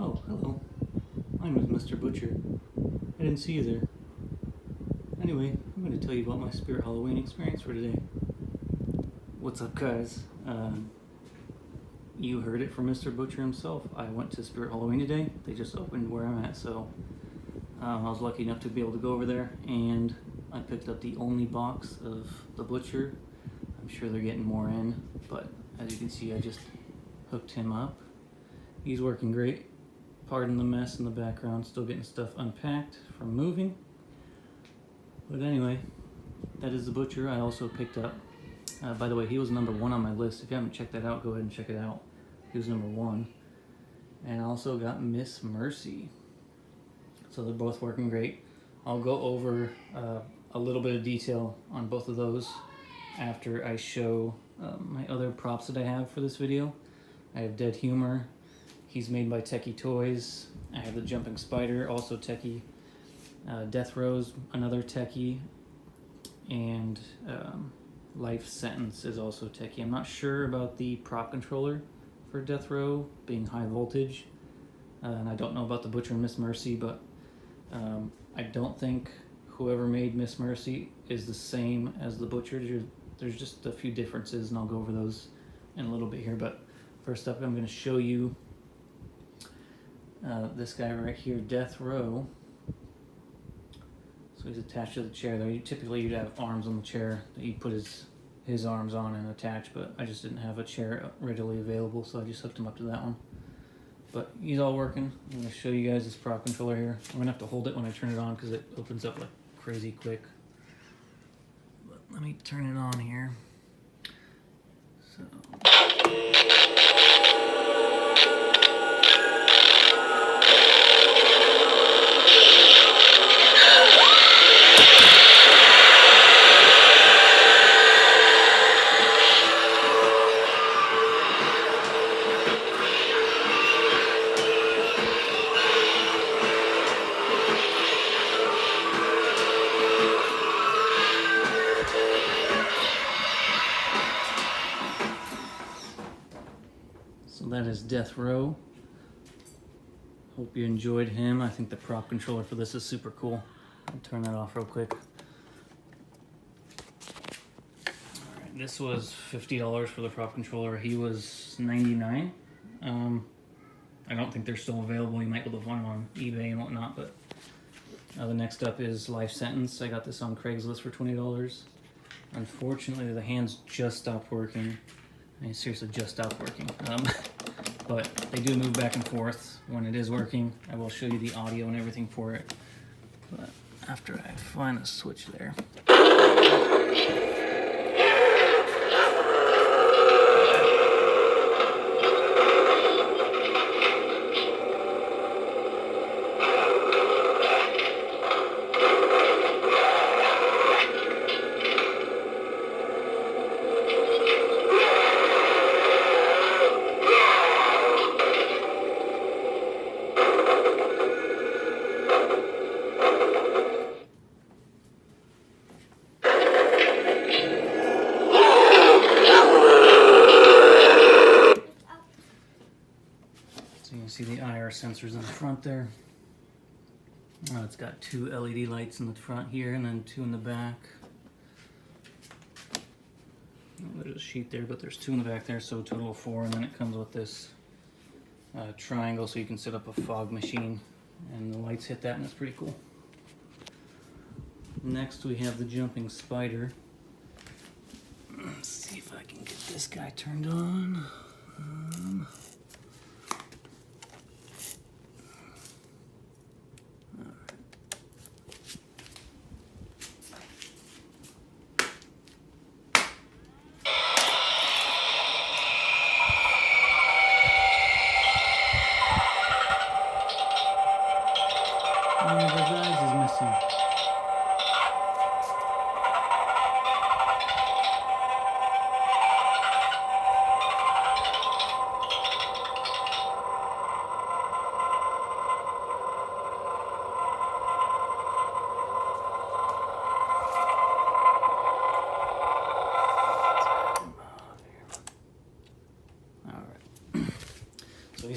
Oh, hello. Mine was Mr. Butcher. I didn't see you there. Anyway, I'm going to tell you about my Spirit Halloween experience for today. What's up, guys? You heard it from Mr. Butcher himself. I went to Spirit Halloween today. They just opened where I'm at, so I was lucky enough to be able to go over there, and I picked up the only box of the Butcher. I'm sure they're getting more in, but as you can see, I just hooked him up. He's working great. Pardon the mess in the background, still getting stuff unpacked from moving. But anyway, that is the Butcher. I also picked up, by the way, he was number 1 on my list. If you haven't checked that out, go ahead and check it out. He was number 1. And I also got Miss Mercy. So they're both working great. I'll go over a little bit of detail on both of those after I show my other props that I have for this video. I have Dead Humor. He's made by Techie Toys. I have the Jumping Spider, also Techie. Death Rose, another Techie. And Life Sentence is also Techie. I'm not sure about the prop controller for Death Row being high voltage. And I don't know about the Butcher and Miss Mercy, but I don't think whoever made Miss Mercy is the same as the Butcher. There's just a few differences, and I'll go over those in a little bit here. But first up, I'm going to show you this guy right here, Death Row. So he's attached to the chair there. Typically you'd have arms on the chair that you'd put his arms on and attach, but I just didn't have a chair readily available, so I just hooked him up to that one. But he's all working. I'm going to show you guys this prop controller here. I'm going to have to hold it when I turn it on because it opens up like crazy quick. But let me turn it on here. So... So that is Death Row. Hope you enjoyed him. I think the prop controller for this is super cool. I'll turn that off real quick. Alright, this was $50 for the prop controller. He was $99. I don't think they're still available. You might be able to find them on eBay and whatnot, but the next up is Life Sentence. I got this on Craigslist for $20. Unfortunately, the hands just stopped working. I mean, seriously, just stopped working. But they do move back and forth when it is working. I will show you the audio and everything for it. But after I find the switch there. You can see the IR sensors in the front there. It's got 2 LED lights in the front here and then 2 in the back. There's a sheet there, but there's 2 in the back there, so a total of 4. And then it comes with this triangle so you can set up a fog machine. And the lights hit that, and it's pretty cool. Next we have the Jumping Spider. Let's see if I can get this guy turned on. One of his eyes is missing.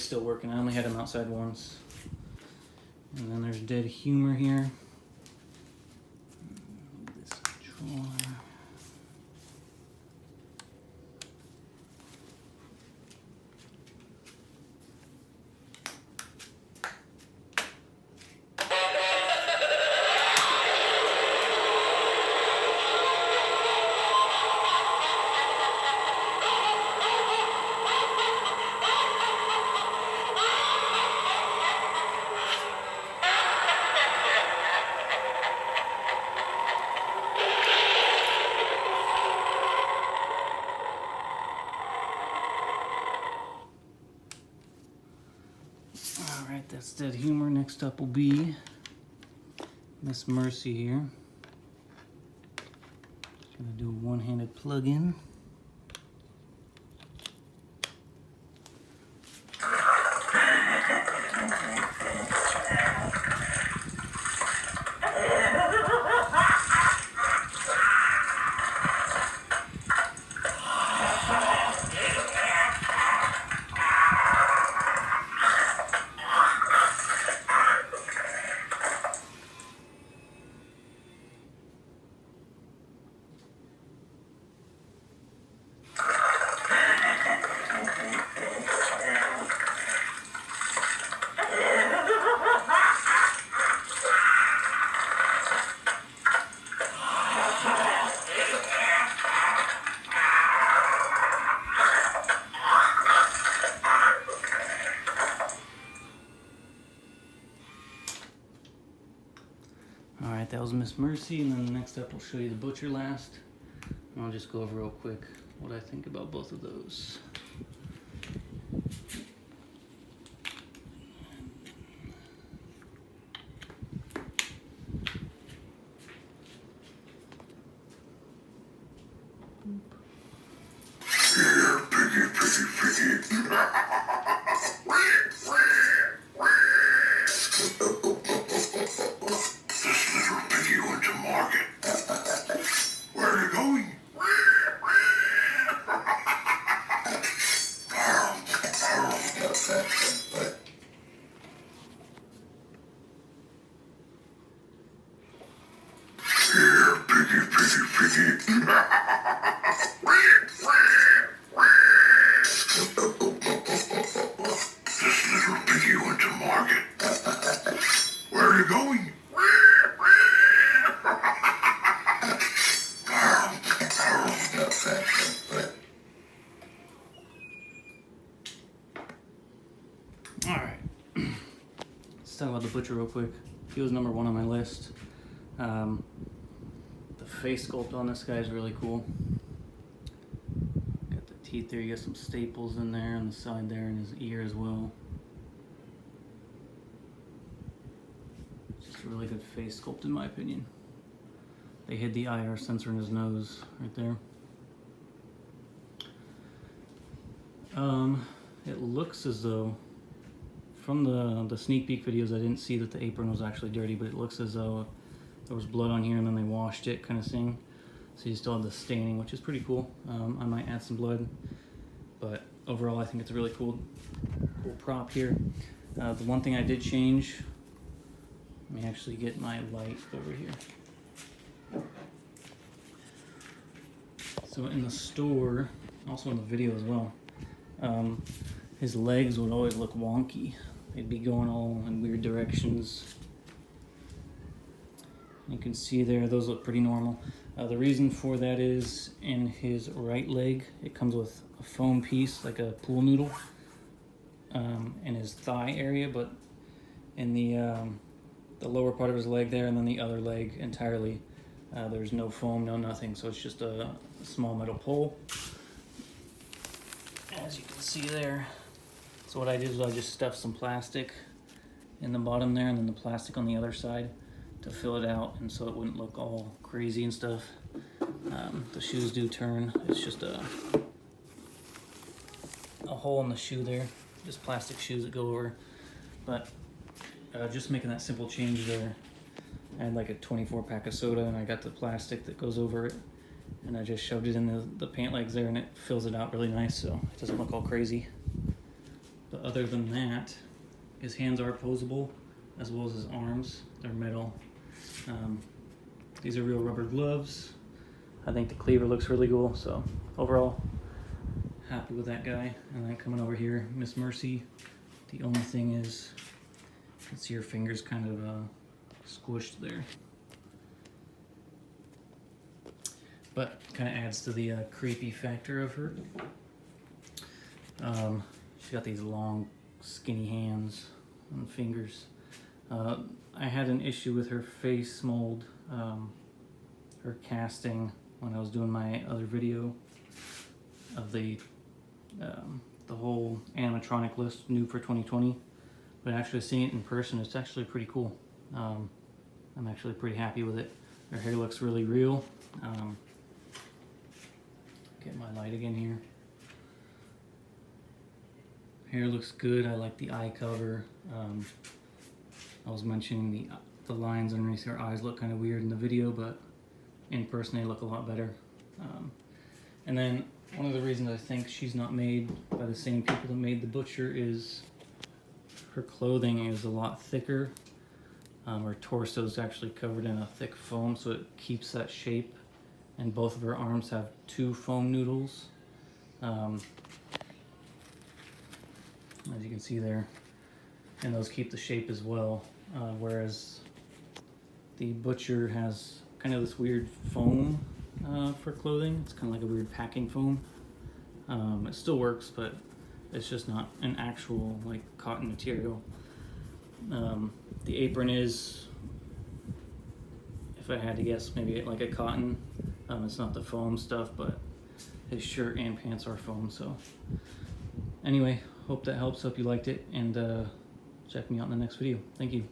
still working. I only had him outside once. And then there's dead humor here. This drawer. Alright, that's dead humor. Next up will be Miss Mercy here. Gonna do a one-handed plug-in. Alright, that was Miss Mercy, and then next up I'll show you the Butcher last. And I'll just go over real quick what I think about both of those. Alright, let's talk about the Butcher real quick. He was number 1 on my list. The face sculpt on this guy is really cool. Got the teeth there, you got some staples in there on the side there, and his ear as well. Just a really good face sculpt in my opinion. They hid the IR sensor in his nose right there. It looks as though, from the sneak peek videos, I didn't see that the apron was actually dirty, but it looks as though there was blood on here and then they washed it, kind of thing. So you still have the staining, which is pretty cool. I might add some blood, but overall I think it's a really cool prop here. The one thing I did change, let me actually get my light over here. So in the store, also in the video as well, his legs would always look wonky. They'd be going all in weird directions. You can see there, those look pretty normal. The reason for that is in his right leg, it comes with a foam piece, like a pool noodle, in his thigh area, but in the lower part of his leg there, and then the other leg entirely, there's no foam, no nothing, so it's just a small metal pole, as you can see there. So what I did is I just stuffed some plastic in the bottom there, and then the plastic on the other side to fill it out, and so it wouldn't look all crazy and stuff. The shoes do turn. It's just a hole in the shoe there, just plastic shoes that go over. But just making that simple change there. I had like a 24 pack of soda, and I got the plastic that goes over it, and I just shoved it in the pant legs there, and it fills it out really nice, so it doesn't look all crazy. But other than that, his hands are posable, as well as his arms. They're metal. These are real rubber gloves. I think the cleaver looks really cool, so overall, happy with that guy. And then coming over here, Miss Mercy. The only thing is, you can see her fingers kind of squished there. But kind of adds to the creepy factor of her. She's got these long, skinny hands and fingers. I had an issue with her face mold, her casting, when I was doing my other video of the whole animatronic list new for 2020. But actually seeing it in person, it's actually pretty cool. I'm actually pretty happy with it. Her hair looks really real. Get my light again here. Hair looks good. I like the eye cover. I was mentioning the lines underneath her eyes look kind of weird in the video, but in person they look a lot better. And then one of the reasons I think she's not made by the same people that made the Butcher is her clothing is a lot thicker. Her torso is actually covered in a thick foam, so it keeps that shape. And both of her arms have 2 foam noodles, as you can see there, and those keep the shape as well, whereas the Butcher has kind of this weird foam for clothing. It's kind of like a weird packing foam. It still works, but it's just not an actual like cotton material. The apron is, if I had to guess, maybe like a cotton. It's not the foam stuff, but his shirt and pants are foam. So anyway, hope that helps. Hope you liked it, and check me out in the next video. Thank you.